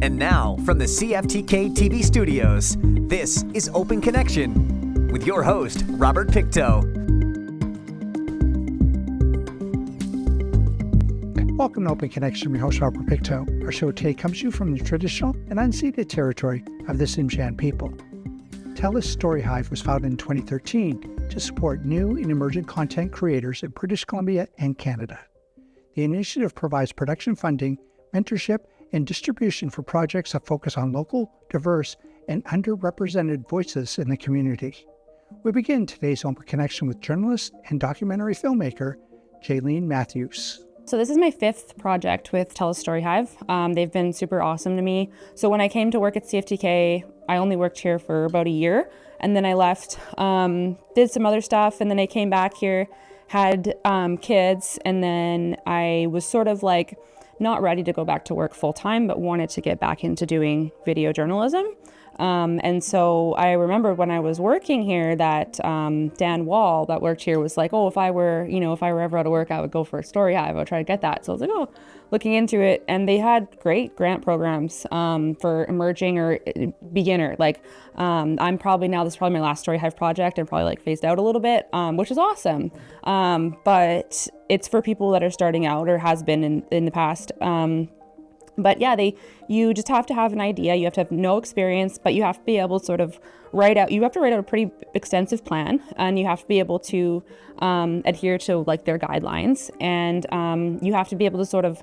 And now, from the CFTK-TV studios, this is Open Connection with your host, Robert Pictou. Welcome to Open Connection. I'm your host, Robert Pictou. Our show today comes to you from the traditional and unceded territory of the Tsimshian people. TELUS Story Hive was founded in 2013 to support new and emerging content creators in British Columbia and Canada. The initiative provides production funding, mentorship, and distribution for projects that focus on local, diverse, and underrepresented voices in the community. We begin today's Open Connection with journalist and documentary filmmaker, Jaylene Matthews. So this is my fifth project with TELUS Story Hive. They've been super awesome to me. So when I came to work at CFTK, I only worked here for about a year, and then I left, did some other stuff, and then I came back here, had kids, and then I was sort of like not ready to go back to work full time, but wanted to get back into doing video journalism. And so I remember when I was working here that Dan Wall that worked here was like, oh, if I were ever out of work, I would go for a Story Hive. I would try to get that. So I was like, oh, looking into it. And they had great grant programs for emerging or beginner. Like this is probably my last Story Hive project. I'm probably like phased out a little bit, which is awesome. But it's for people that are starting out or has been in the past. But yeah, you just have to have an idea. You have to have no experience, but you have to be able to sort of write out a pretty extensive plan, and you have to be able to adhere to like their guidelines, and you have to be able to sort of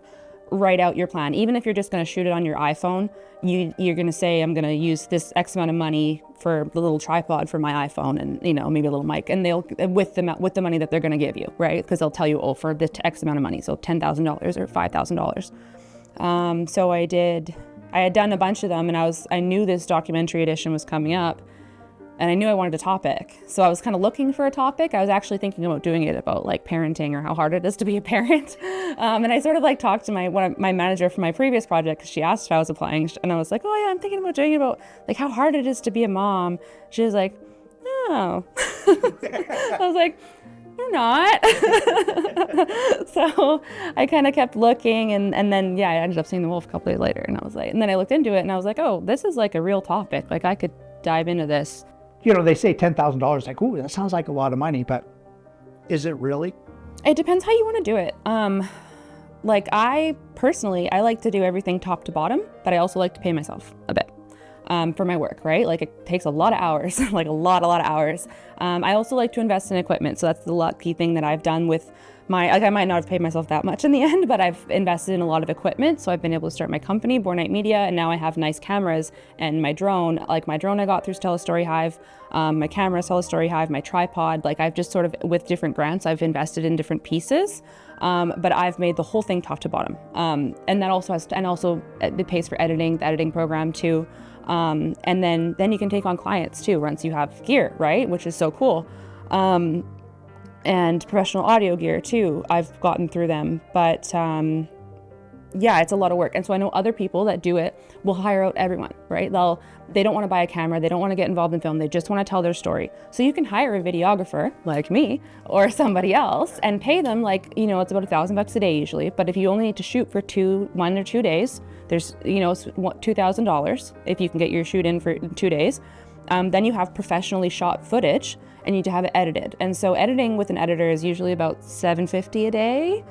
write out your plan. Even if you're just going to shoot it on your iPhone, you're going to say, I'm going to use this X amount of money for the little tripod for my iPhone, and maybe a little mic, and they'll with the money that they're going to give you, right? Because they'll tell you, oh, for this X amount of money, so $10,000 or $5,000. So I had done a bunch of them, and I knew this documentary edition was coming up, and I knew I wanted a topic. So I was kind of looking for a topic. I was actually thinking about doing it about like parenting or how hard it is to be a parent. And I sort of like talked to my manager for my previous project, because she asked if I was applying, and I was like, oh yeah, I'm thinking about doing it about like how hard it is to be a mom. She was like, oh. I was like, you're not. So I kind of kept looking, and then I ended up seeing The Wolf a couple days later, and I was like, and then I looked into it and I was like, oh, this is like a real topic. Like I could dive into this. They say $10,000, like, ooh, that sounds like a lot of money, but is it really? It depends how you want to do it. Like I like to do everything top to bottom, but I also like to pay myself a bit. For my work, right? Like it takes a lot of hours, like a lot of hours. I also like to invest in equipment. So that's the lucky thing that I've done with I might not have paid myself that much in the end, but I've invested in a lot of equipment. So I've been able to start my company, Bornite Media, and now I have nice cameras and my drone. Like my drone I got through TELUS Story Hive, my camera, TELUS Story Hive, my tripod. Like I've just sort of, with different grants, I've invested in different pieces. But I've made the whole thing top to bottom. And that also it pays for editing, the editing program too. And then you can take on clients too once you have gear, right? Which is so cool. And professional audio gear too. I've gotten through them, but it's a lot of work. And so I know other people that do it will hire out everyone, right? They don't want to buy a camera. They don't want to get involved in film. They just want to tell their story. So you can hire a videographer like me or somebody else and pay them it's about $1,000 a day usually. But if you only need to shoot for 1 or 2 days, there's, $2,000 if you can get your shoot in for 2 days. Then you have professionally shot footage and you need to have it edited. And so editing with an editor is usually about $750 a day.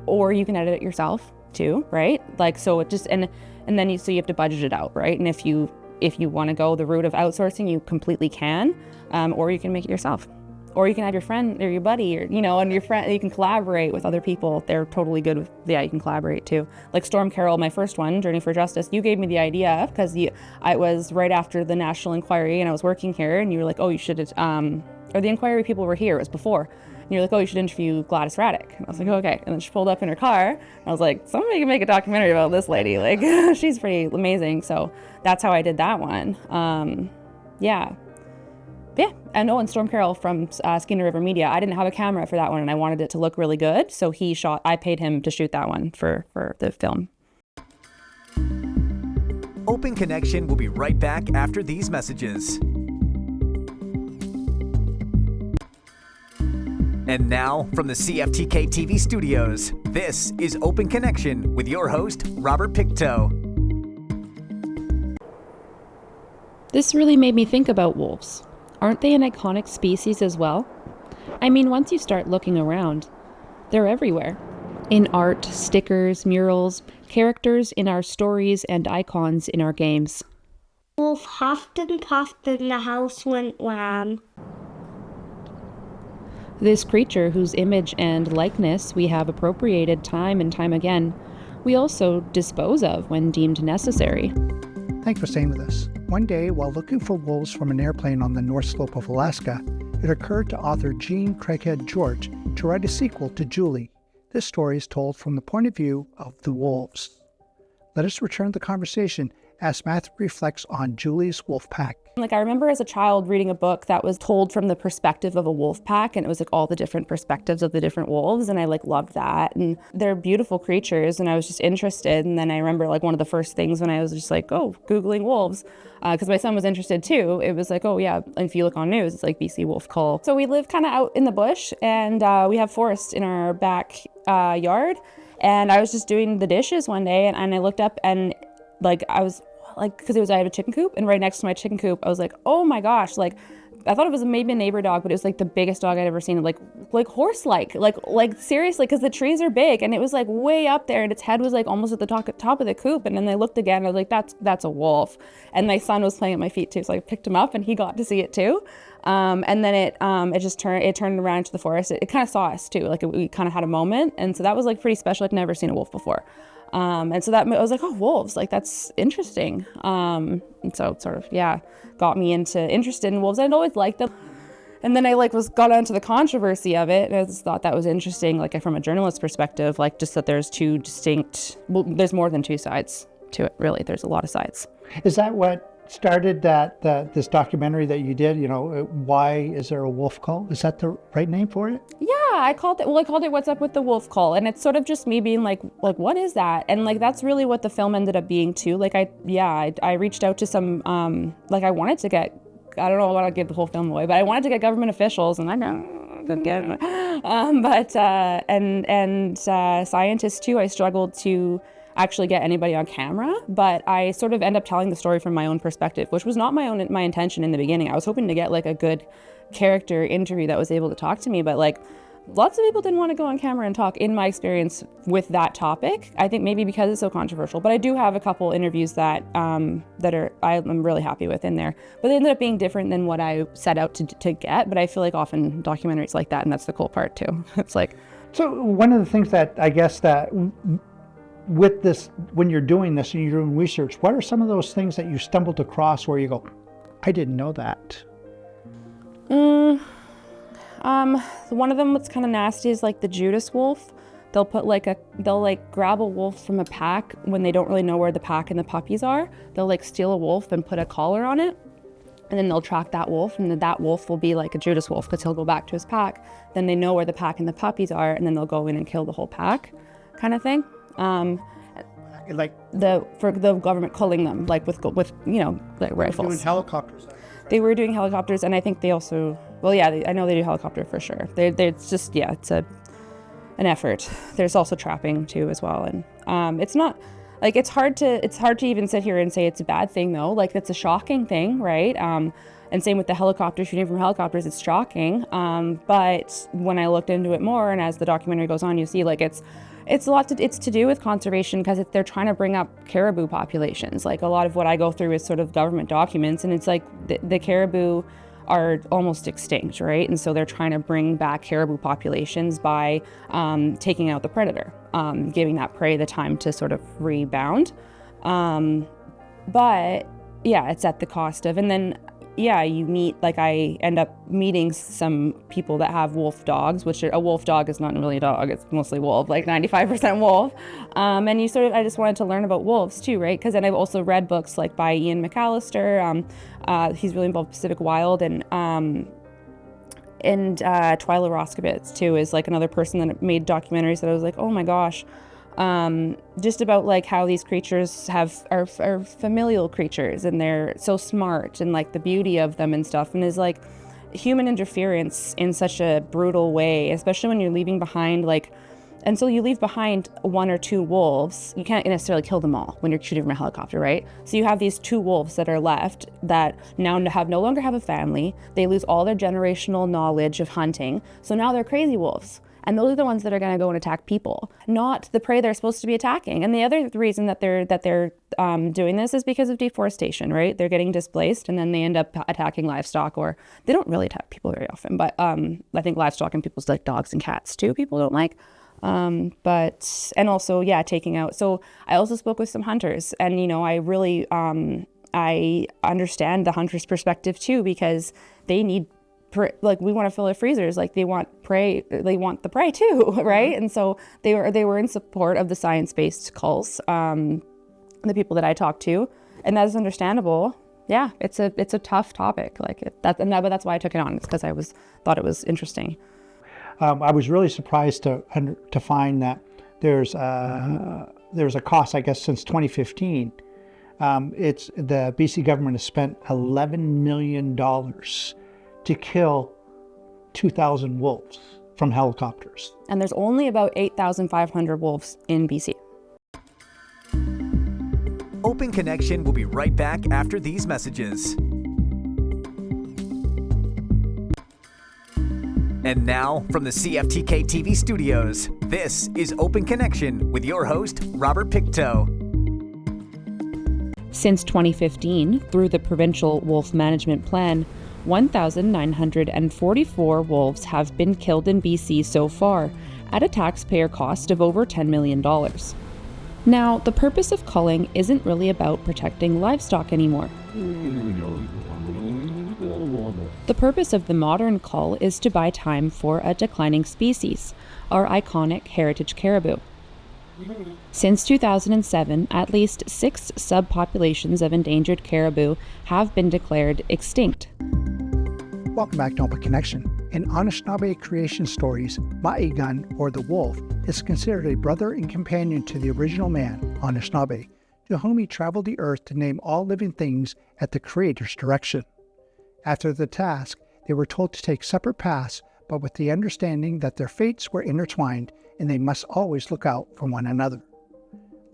Or you can edit it yourself too, right? Like, so it just, and then you have to budget it out, right? And if you want to go the route of outsourcing, you completely can, or you can make it yourself. Or you can have your friend or your buddy, or, and your friend, you can collaborate with other people. They're totally good with, you can collaborate too. Like Storm Carroll, my first one, Journey for Justice, you gave me the idea because I was right after the National Inquiry and I was working here, and you were like, oh, you should, or the Inquiry people were here, it was before. And you're like, oh, you should interview Gladys Raddick. And I was like, okay. And then she pulled up in her car. And I was like, somebody can make a documentary about this lady. Like, she's pretty amazing. So that's how I did that one. Yeah. And Storm Carroll from Skinner River Media. I didn't have a camera for that one, and I wanted it to look really good. So I paid him to shoot that one for the film. Open Connection will be right back after these messages. And now, from the CFTK-TV studios, this is Open Connection with your host, Robert Pictou. This really made me think about wolves. Aren't they an iconic species as well? I mean, once you start looking around, they're everywhere. In art, stickers, murals, characters in our stories, and icons in our games. Wolf huffed and puffed and the house went wham. This creature whose image and likeness we have appropriated time and time again, we also dispose of when deemed necessary. Thanks for staying with us. One day, while looking for wolves from an airplane on the north slope of Alaska, it occurred to author Jean Craighead George to write a sequel to Julie. This story is told from the point of view of the wolves. Let us return to the conversation as Matthew reflects on Julie's wolf pack. I remember as a child reading a book that was told from the perspective of a wolf pack, and it was all the different perspectives of the different wolves, and I loved that. And they're beautiful creatures, and I was just interested. And then I remember one of the first things when I was just Googling wolves, because my son was interested too. It was oh yeah, if you look on news, it's BC wolf Cull. So we live kind of out in the bush, and we have forest in our back yard. And I was just doing the dishes one day, and I looked up, and I was because I had a chicken coop, and right next to my chicken coop, I was oh my gosh, I thought it was maybe a neighbor dog, but it was the biggest dog I'd ever seen, horse-like, seriously, because the trees are big, and it was way up there, and its head was almost at the top of the coop. And then I looked again, and I was that's a wolf. And my son was playing at my feet too, so I picked him up, and he got to see it too. And then it turned around into the forest. It kind of saw us too, we kind of had a moment, and so that was pretty special. I'd never seen a wolf before. And so that I was oh, wolves, that's interesting. And so it sort of, got me interested in wolves. I'd always liked them. And then I got onto the controversy of it. And I just thought that was interesting, from a journalist perspective, just that there's two distinct, there's more than two sides to it, really. There's a lot of sides. Is that what started this documentary that you did? Why is there a wolf call? Is that the right name for it? Yeah, I called it What's Up with the Wolf Call, and it's sort of just me being what is that? And that's really what the film ended up being too. I reached out to some I wanted to get, I don't know, I want to give the whole film away, but I wanted to get government officials, and I didn't get it. Scientists too. I struggled to actually get anybody on camera, but I sort of end up telling the story from my own perspective, which was not my intention in the beginning. I was hoping to get a good character interview that was able to talk to me, but lots of people didn't want to go on camera and talk, in my experience with that topic. I think maybe because it's so controversial, but I do have a couple interviews that I'm really happy with in there, but they ended up being different than what I set out to get. But I feel often documentaries like that, and that's the cool part too. It's so one of the things that I guess that with this, when you're doing this and you're doing research, what are some of those things that you stumbled across where you go, I didn't know that? One of them that's kind of nasty is the Judas wolf. They'll put they'll grab a wolf from a pack when they don't really know where the pack and the puppies are. They'll steal a wolf and put a collar on it, and then they'll track that wolf, and then that wolf will be a Judas wolf because he'll go back to his pack. Then they know where the pack and the puppies are, and then they'll go in and kill the whole pack, kind of thing. For the government culling them, with rifles. Doing helicopters. They were doing helicopters, and I think they also, I know they do helicopter for sure. It's just, it's an effort. There's also trapping too as well, and it's not it's hard to even sit here and say it's a bad thing though. That's a shocking thing, right? And same with the helicopter, shooting from helicopters, it's shocking. But when I looked into it more, and as the documentary goes on, you see it's to do with conservation, because they're trying to bring up caribou populations. A lot of what I go through is sort of government documents, and it's the caribou are almost extinct, right? And so they're trying to bring back caribou populations by taking out the predator, giving that prey the time to sort of rebound. But yeah, it's at the cost of, and then you meet, I end up meeting some people that have wolf dogs, which a wolf dog is not really a dog, it's mostly wolf, 95% wolf. And I just wanted to learn about wolves too, right? Because then I've also read books by Ian McAllister. He's really involved with Pacific Wild, and Twyla Roskowitz too is another person that made documentaries that I was oh my gosh. Just about how these creatures are familial creatures, and they're so smart, and the beauty of them and stuff, and is human interference in such a brutal way, especially when you're leaving behind and so you leave behind 1 or 2 wolves. You can't necessarily kill them all when you're shooting from a helicopter, right? So you have these 2 wolves that are left that now no longer have a family. They lose all their generational knowledge of hunting. So now they're crazy wolves. And those are the ones that are going to go and attack people, not the prey they're supposed to be attacking. And the other reason that they're doing this is because of deforestation, right? They're getting displaced, and then they end up attacking livestock, or they don't really attack people very often. But I think livestock and people's like dogs and cats too, people don't like. And also, taking out. So I also spoke with some hunters, and I really I understand the hunter's perspective too, because they need. We want to fill their freezers, they want the prey too, right? And so they were in support of the science-based culls, the people that I talked to, and that is understandable. Yeah, it's a tough topic, but that's why I took it on. It's because I thought it was interesting. I was really surprised to find that there's a cost, I guess, since 2015. It's the BC government has spent $11 million to kill 2,000 wolves from helicopters. And there's only about 8,500 wolves in BC. Open Connection will be right back after these messages. And now, from the CFTK-TV studios, this is Open Connection with your host, Robert Pictou. Since 2015, through the Provincial Wolf Management Plan, 1,944 wolves have been killed in BC so far, at a taxpayer cost of over $10 million. Now, the purpose of culling isn't really about protecting livestock anymore. The purpose of the modern cull is to buy time for a declining species, our iconic heritage caribou. Since 2007, at least 6 subpopulations of endangered caribou have been declared extinct. Welcome back to Open Connection. In Anishinaabe creation stories, Ma'igan, or the wolf, is considered a brother and companion to the original man, Anishinaabe, to whom he traveled the earth to name all living things at the Creator's direction. After the task, they were told to take separate paths, but with the understanding that their fates were intertwined and they must always look out for one another.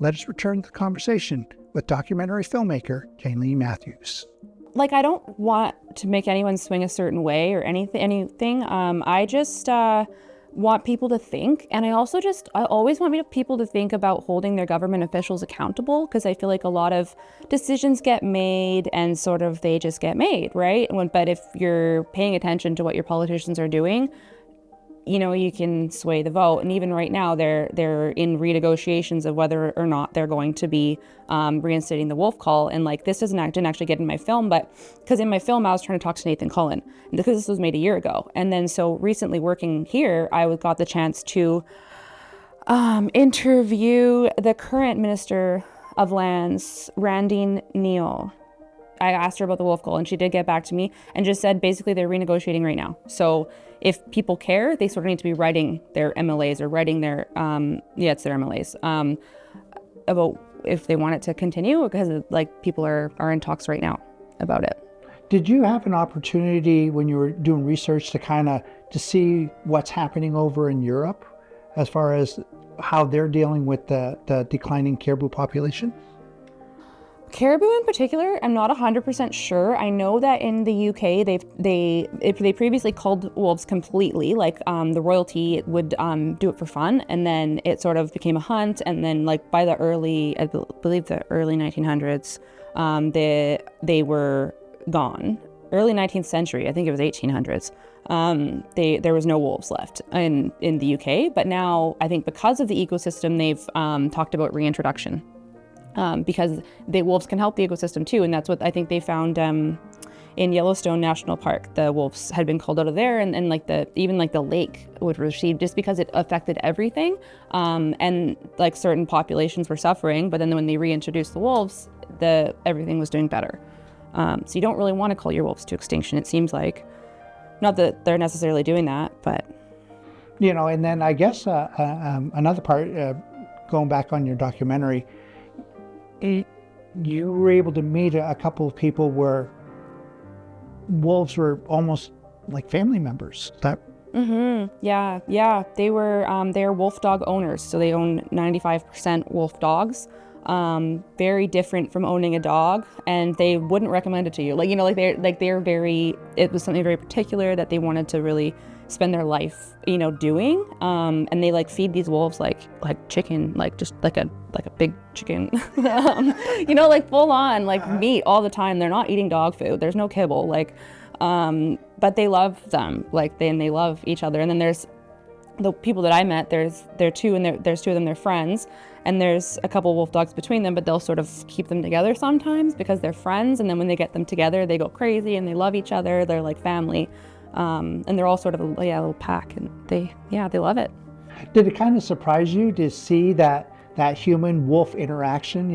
Let us return to the conversation with documentary filmmaker Jane Matthews. I don't want to make anyone swing a certain way or anything. I just want people to think, and I always want people to think about holding their government officials accountable, because I feel like a lot of decisions get made and sort of they just get made, right? But if you're paying attention to what your politicians are doing, you can sway the vote. And even right now, they're in renegotiations of whether or not they're going to be reinstating the wolf call. And this didn't actually get in my film, but because in my film, I was trying to talk to Nathan Cullen, because this was made a year ago. And then so recently working here, I got the chance to interview the current Minister of Lands, Randine Neal. I asked her about the wolf call, and she did get back to me and just said basically they're renegotiating right now. So if people care, they sort of need to be writing their MLAs or writing their, it's their MLAs, about if they want it to continue, because people are in talks right now about it. Did you have an opportunity when you were doing research to see what's happening over in Europe as far as how they're dealing with the declining caribou population? Caribou in particular, I'm not 100% sure. I know that in the UK, they previously culled wolves completely. The royalty would do it for fun, and then it sort of became a hunt. And then, by the early 1900s, they were gone. Early 19th century, I think it was 1800s. There was no wolves left in the UK. But now, I think because of the ecosystem, they've talked about reintroduction. Because the wolves can help the ecosystem too, and that's what I think they found in Yellowstone National Park. The wolves had been culled out of there, and even the lake would receive, just because it affected everything, and certain populations were suffering. But then when they reintroduced the wolves, everything was doing better. So you don't really want to cull your wolves to extinction. It seems like, not that they're necessarily doing that, but And then I guess another part, going back on your documentary. You were able to meet a couple of people where wolves were almost like family members. That Yeah. They're wolf dog owners, so they own 95% wolf dogs. Very different from owning a dog, and they wouldn't recommend it to you. It was something very particular that they wanted to really spend their life, doing. And they feed these wolves like chicken, just like a big chicken, full on meat all the time. They're not eating dog food. There's no kibble, but they love them, they love each other. And then there's the people that I met. There's two of them. They're friends, and there's a couple wolf dogs between them. But they'll sort of keep them together sometimes because they're friends. And then when they get them together, they go crazy and they love each other. They're like family, and they're all sort of a little pack, and they love it. Did it kind of surprise you to see that human wolf interaction?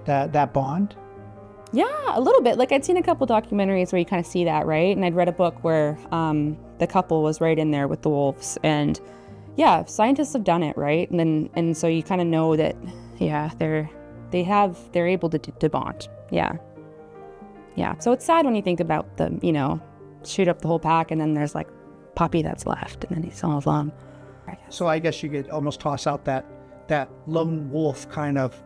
That bond. Yeah, a little bit. I'd seen a couple documentaries where you kind of see that, right? And I'd read a book where the couple was right in there with the wolves, and yeah, scientists have done it, right? And so you kind of know that, yeah, they're able to bond. Yeah. So it's sad when you think about them, shoot up the whole pack, and then there's puppy that's left, and then he's all alone. So I guess you could almost toss out that lone wolf kind of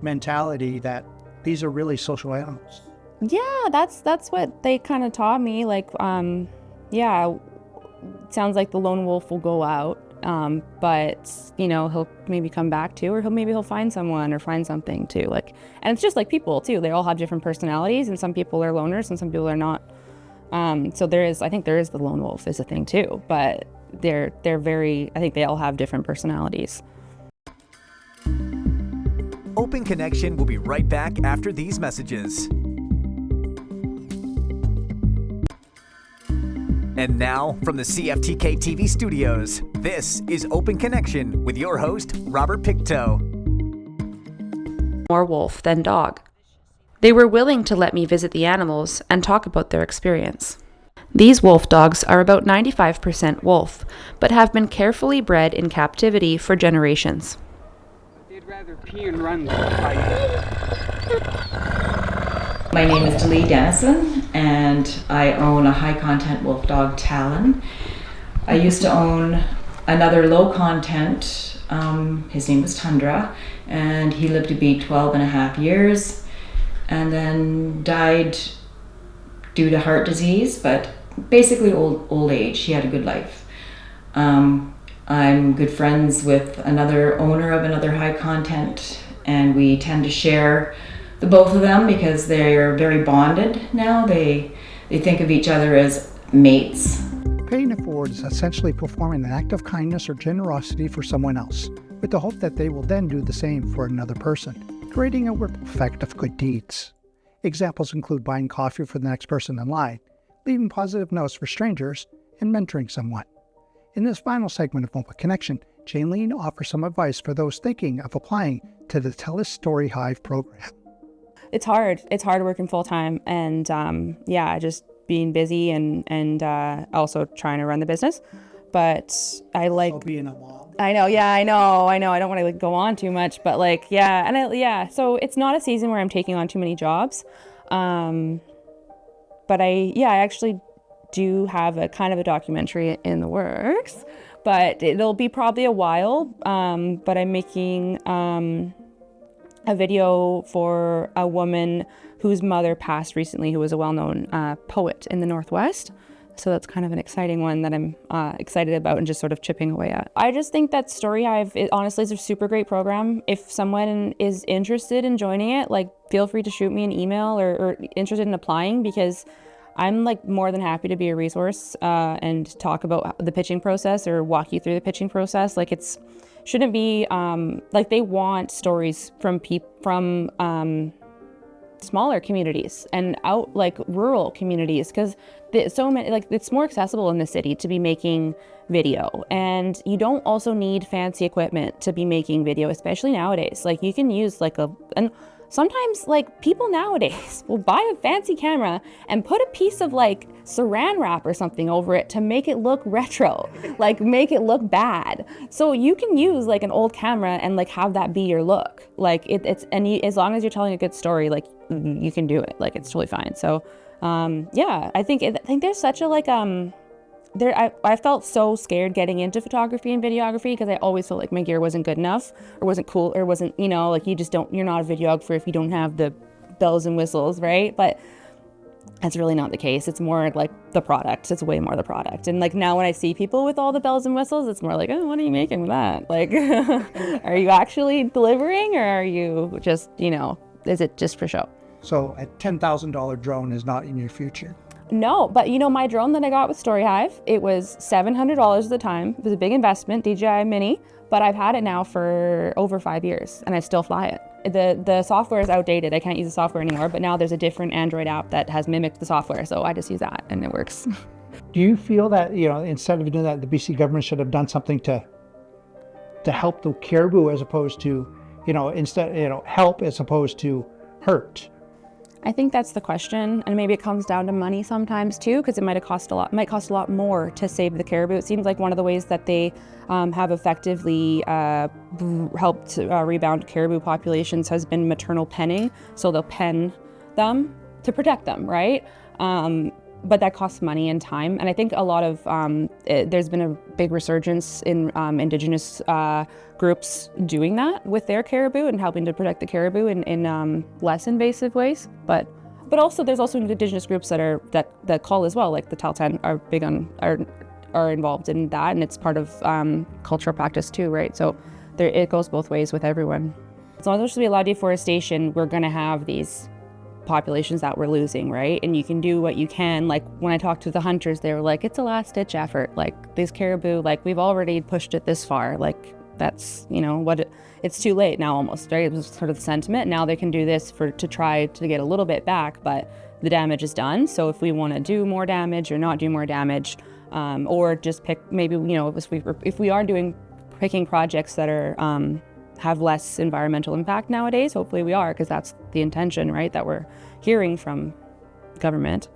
mentality that these are really social animals. Yeah, that's what they kind of taught me. Yeah, sounds like the lone wolf will go out, but he'll maybe come back too, or he'll find someone or find something too. And it's just like people too. They all have different personalities, and some people are loners and some people are not. So I think there is the lone wolf is a thing too, but I think they all have different personalities. Open Connection will be right back after these messages. And now, from the CFTK-TV studios, this is Open Connection with your host, Robert Pictou. More wolf than dog. They were willing to let me visit the animals and talk about their experience. These wolf dogs are about 95% wolf, but have been carefully bred in captivity for generations. They'd rather pee and run than fight. My name is Lee Dennison, and I own a high-content wolf dog, Talon. I used to own another low-content, his name was Tundra, and he lived to be 12 and a half years, and then died due to heart disease, but basically old age. He had a good life. I'm good friends with another owner of another high content, and we tend to share the both of them because they're very bonded now. They think of each other as mates. Paying it forward is essentially performing an act of kindness or generosity for someone else, with the hope that they will then do the same for another person, creating a ripple effect of good deeds. Examples include buying coffee for the next person in line, leaving positive notes for strangers, and mentoring someone. In this final segment of Open Connection, Jaylene offers some advice for those thinking of applying to the Tell Us Story Hive program. It's hard. It's hard working full time, and just being busy and also trying to run the business. But I like being a mom. I know. I don't want to go on too much, but so it's not a season where I'm taking on too many jobs. But I actually do have a kind of a documentary in the works, but it'll be probably a while. But I'm making a video for a woman whose mother passed recently, who was a well-known poet in the Northwest. So that's kind of an exciting one that I'm excited about and just sort of chipping away at. I just think that Story Hive, honestly, is a super great program. If someone is interested in joining it, feel free to shoot me an email or interested in applying, because I'm more than happy to be a resource and talk about the pitching process or walk you through the pitching process. It's shouldn't be they want stories from smaller communities and out rural communities, because so many it's more accessible in the city to be making video, and you don't also need fancy equipment to be making video, especially nowadays. You can use and sometimes people nowadays will buy a fancy camera and put a piece of saran wrap or something over it to make it look retro, make it look bad. So you can use an old camera and have that be your look. As long as you're telling a good story, you can do it. It's totally fine. So I think there's such a I felt so scared getting into photography and videography because I always felt like my gear wasn't good enough or wasn't cool or wasn't, like you're not a videographer if you don't have the bells and whistles, right? But that's really not the case. It's more like the product. It's way more the product. And like now when I see people with all the bells and whistles, it's more like, oh, what are you making with that? Like, are you actually delivering or are you just, is it just for show? So a $10,000 drone is not in your future. No, but my drone that I got with Story Hive, it was $700 at the time. It was a big investment, DJI Mini, but I've had it now for over 5 years and I still fly it. The software is outdated. I can't use the software anymore, but now there's a different Android app that has mimicked the software, so I just use that and it works. Do you feel that, instead of doing that, the BC government should have done something to help the caribou as opposed to, help as opposed to hurt? I think that's the question, and maybe it comes down to money sometimes too, because it might cost a lot more to save the caribou. It seems like one of the ways that they have effectively helped rebound caribou populations has been maternal penning. So they'll pen them to protect them, right? But that costs money and time. And I think a lot of, there's been a big resurgence in Indigenous groups doing that with their caribou and helping to protect the caribou in less invasive ways. But also there's also Indigenous groups that Cull as well, like the Tahltan are involved in that, and it's part of cultural practice too, right? So it goes both ways with everyone. As long as there's to be a lot of deforestation, we're gonna have these populations that we're losing, right? And you can do what you can. Like when I talked to the hunters, they were like, it's a last ditch effort. Like these caribou, like we've already pushed it this far. Like that's, it's too late now almost, right? It was sort of the sentiment. Now they can do this to try to get a little bit back, but the damage is done. So if we want to do more damage or not do more damage, or just pick, maybe, if we are picking projects that are, have less environmental impact nowadays, hopefully we are, because that's the intention, right, that we're hearing from government,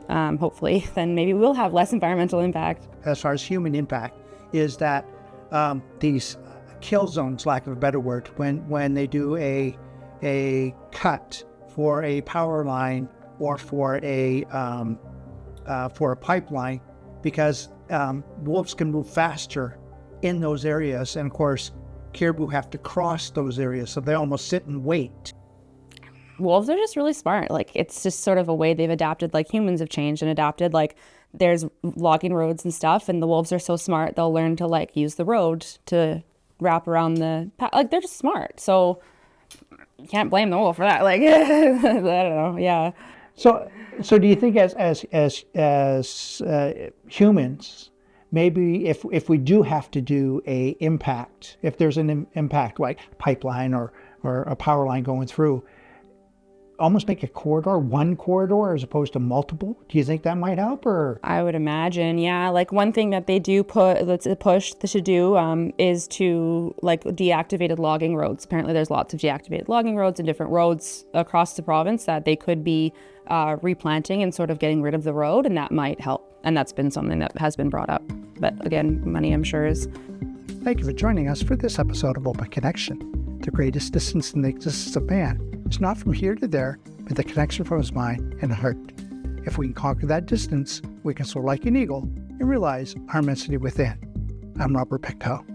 hopefully, then maybe we'll have less environmental impact. As far as human impact, is that these kill zones, lack of a better word, when they do a cut for a power line or for a pipeline, because wolves can move faster in those areas, and of course caribou have to cross those areas, so they almost sit and wait. Wolves are just really smart. Like it's just sort of a way they've adapted, like humans have changed and adapted. Like there's logging roads and stuff, and the wolves are so smart, they'll learn to like use the road to wrap around like they're just smart. So you can't blame the wolf for that. Like I don't know, yeah. So do you think as humans, maybe if we do have to do a impact, if there's an impact like pipeline or a power line going through, almost make a corridor, one corridor as opposed to multiple? Do you think that might help? Or I would imagine, yeah. Like one thing that they do push to do is to like deactivated logging roads. Apparently there's lots of deactivated logging roads and different roads across the province that they could be replanting and sort of getting rid of the road, and that might help. And that's been something that has been brought up. But again, money I'm sure is. Thank you for joining us for this episode of Open Connection. The greatest distance in the existence of man is not from here to there, but the connection from his mind and heart. If we can conquer that distance, we can soar like an eagle and realize our immensity within. I'm Robert Pictou.